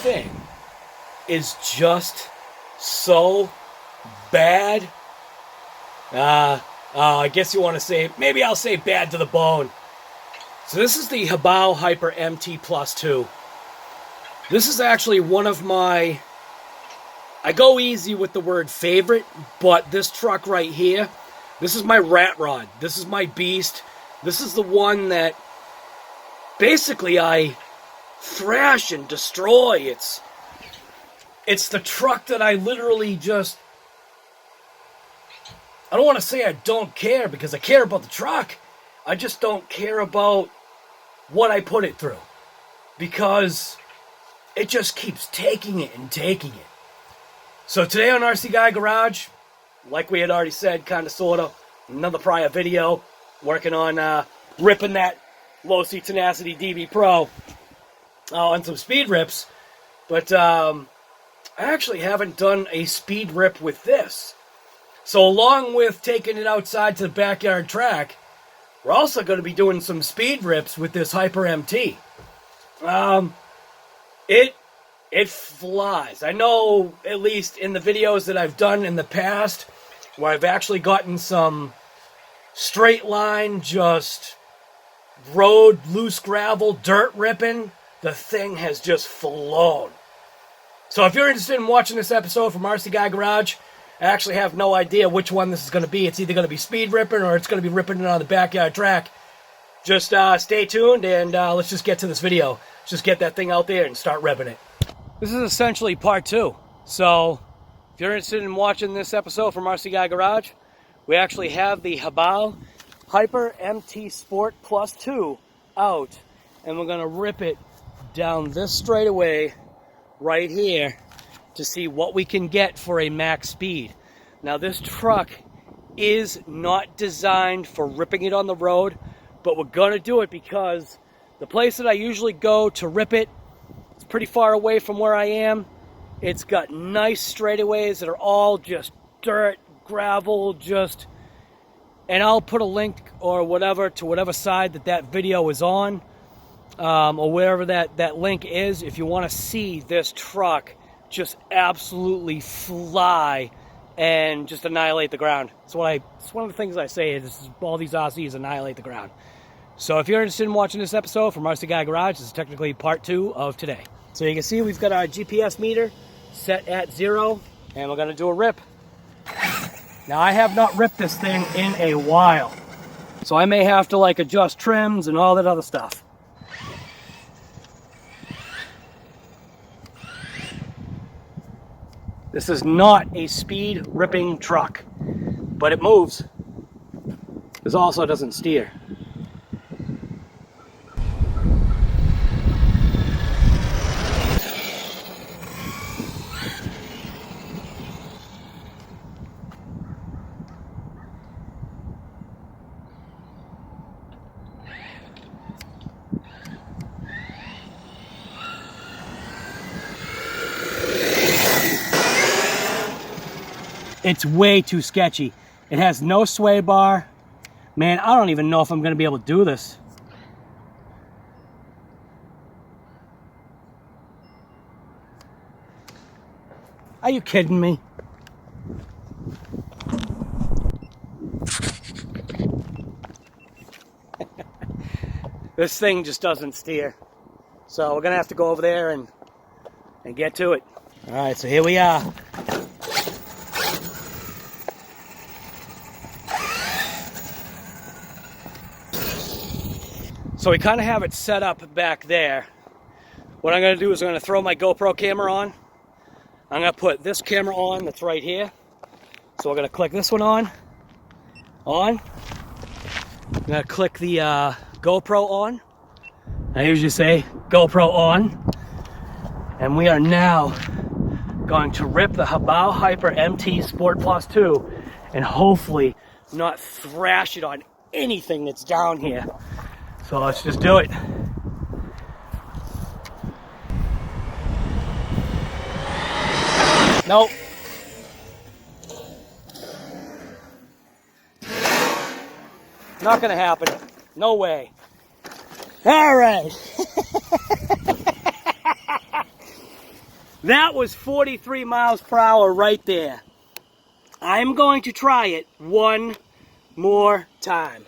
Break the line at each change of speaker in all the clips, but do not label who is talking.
thing is just so bad. I guess you want to say, maybe I'll say bad to the bone. So this is the HoBao Hyper MT Plus 2. This is actually one of my, I go easy with the word favorite, but this truck right here, this is my rat rod. This is my beast. This is the one that basically I thrash and destroy. It's the truck that I literally just, I don't want to say I don't care, because I care about the truck. I just don't care about what I put it through, because it just keeps taking it and taking it. So today on RC Guy Garage, like we had already said, kind of, sort of, another prior video, working on ripping that LOSI Tenacity DB Pro on some speed rips. But I actually haven't done a speed rip with this. So along with taking it outside to the backyard track, we're also going to be doing some speed rips with this Hyper MT. It flies. I know, at least in the videos that I've done in the past, where I've actually gotten some straight line, just road, loose gravel, dirt ripping, the thing has just flown. So if you're interested in watching this episode from RC Guy Garage, I actually have no idea which one this is going to be. It's either going to be speed ripping or it's going to be ripping it on the backyard track. Just stay tuned and let's just get to this video. Let's just get that thing out there and start ripping it. This is essentially part 2. So if you're interested in watching this episode from RC Guy Garage, we actually have the HoBao Hyper MT Sport Plus 2 out. And we're going to rip it down this straightaway right here to see what we can get for a max speed. Now this truck is not designed for ripping it on the road, but we're gonna do it because the place that I usually go to rip it, it's pretty far away from where I am. It's got nice straightaways that are all just dirt, gravel, just, and I'll put a link or whatever to whatever side that video is on, or wherever that link is, if you want to see this truck just absolutely fly and just annihilate the ground. It's one of the things I say is all these RCs annihilate the ground. So if you're interested in watching this episode from RC Guy Garage, this is technically part 2 of today. So you can see we've got our GPS meter set at 0, and we're gonna do a rip. Now I have not ripped this thing in a while, so I may have to like adjust trims and all that other stuff. This is not a speed ripping truck, but it moves. This also doesn't steer. It's way too sketchy. It has no sway bar. Man, I don't even know if I'm going to be able to do this. Are you kidding me? This thing just doesn't steer. So we're going to have to go over there and get to it. All right, so here we are. So we kind of have it set up back there. What I'm going to do is I'm going to throw my GoPro camera on. I'm going to put this camera on that's right here. So we're going to click this one on. I'm going to click the GoPro on. I usually say GoPro on. And we are now going to rip the HoBao Hyper MT Sport Plus 2 and hopefully not thrash it on anything that's down here. So let's just do it. Nope. Not gonna happen. No way. All right. That was 43 miles per hour right there. I'm going to try it one more time.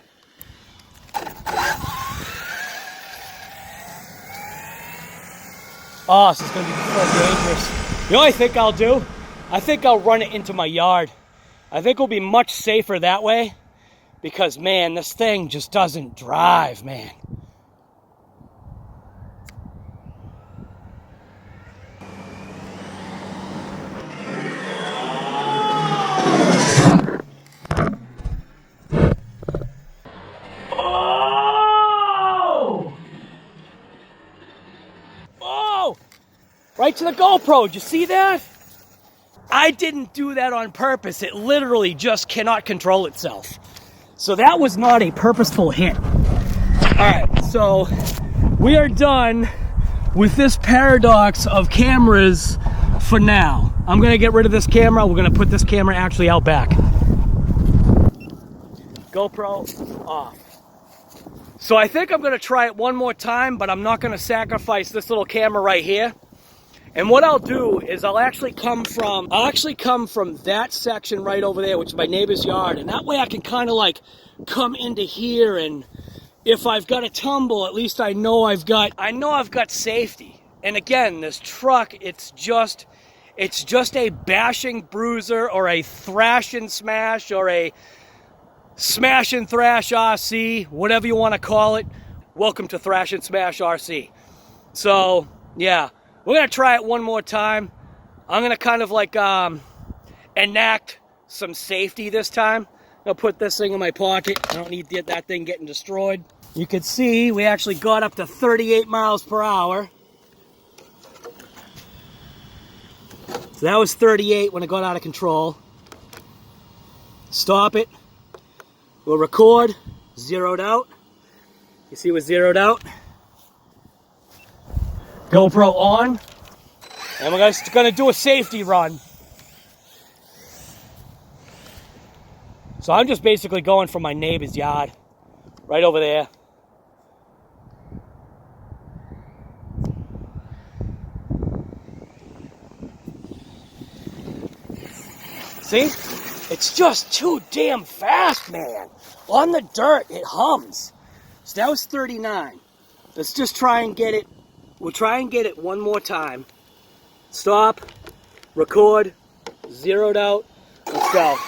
Oh, this is going to be so dangerous. You know what I think I'll do? I think I'll run it into my yard. I think it'll be much safer that way because, man, this thing just doesn't drive, man. Right to the GoPro, did you see that? I didn't do that on purpose. It literally just cannot control itself. So that was not a purposeful hit. All right, so we are done with this paradox of cameras for now. I'm gonna get rid of this camera. We're gonna put this camera actually out back. GoPro off. So I think I'm gonna try it one more time, but I'm not gonna sacrifice this little camera right here. And what I'll do is I'll actually come from that section right over there, which is my neighbor's yard, and that way I can kind of like come into here, and if I've got a tumble, at least I know I've got safety. And again, this truck, it's just a bashing bruiser or a thrash and smash or a smash and thrash RC, whatever you want to call it. Welcome to Thrash and Smash RC. So, yeah. We're going to try it one more time. I'm going to kind of like enact some safety this time. I'll put this thing in my pocket. I don't need that thing getting destroyed. You can see we actually got up to 38 miles per hour. So that was 38 when it got out of control. Stop it. We'll record. Zeroed out. You see we're zeroed out. GoPro on, and we're gonna do a safety run. So I'm just basically going from my neighbor's yard, right over there. See? It's just too damn fast, man. On the dirt, it hums. So that was 39. Let's just try and get it. We'll try and get it one more time. Stop, record, zeroed out, let's go.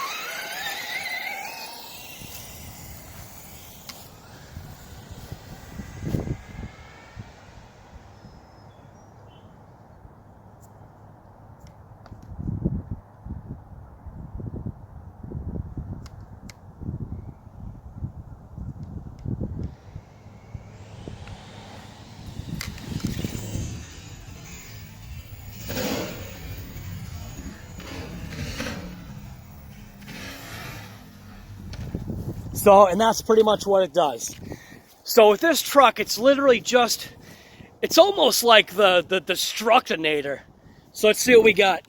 So, and that's pretty much what it does. So with this truck, it's literally just, it's almost like the Structinator. So let's see what we got.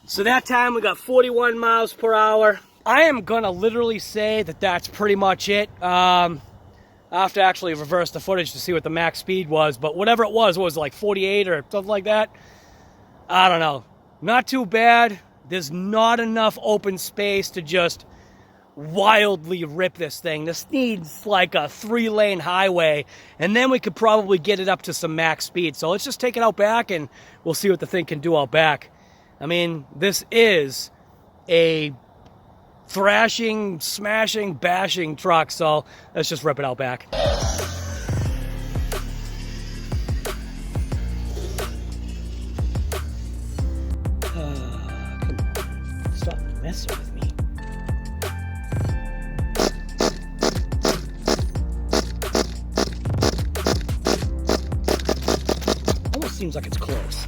So that time we got 41 miles per hour. I am gonna literally say that that's pretty much it. I have to actually reverse the footage to see what the max speed was, but whatever it was like 48 or something like that? I don't know. Not too bad. There's not enough open space to just wildly rip this thing. This needs like a 3-lane highway, and then we could probably get it up to some max speed. So let's just take it out back and we'll see what the thing can do out back. I mean, this is a thrashing, smashing, bashing truck, so let's just rip it out back. Stop messing with me. Seems like it's close.